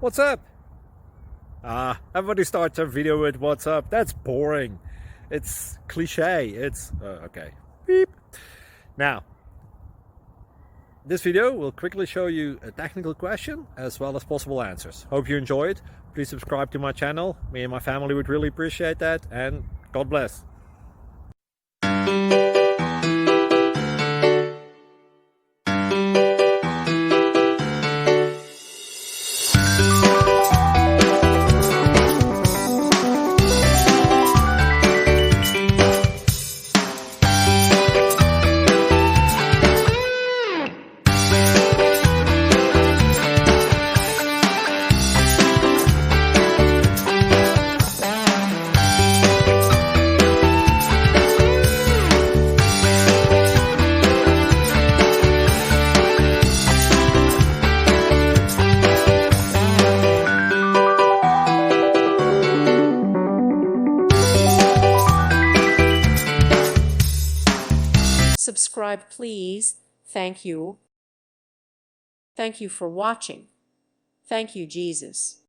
What's up? Everybody starts a video with what's up. That's boring. It's cliche. It's okay. Beep. Now, this video will quickly show you a technical question as well as possible answers. Hope you enjoy it. Please subscribe to my channel. Me and my family would really appreciate that, and God bless. Subscribe, please. Thank you. Thank you for watching. Thank you, Jesus.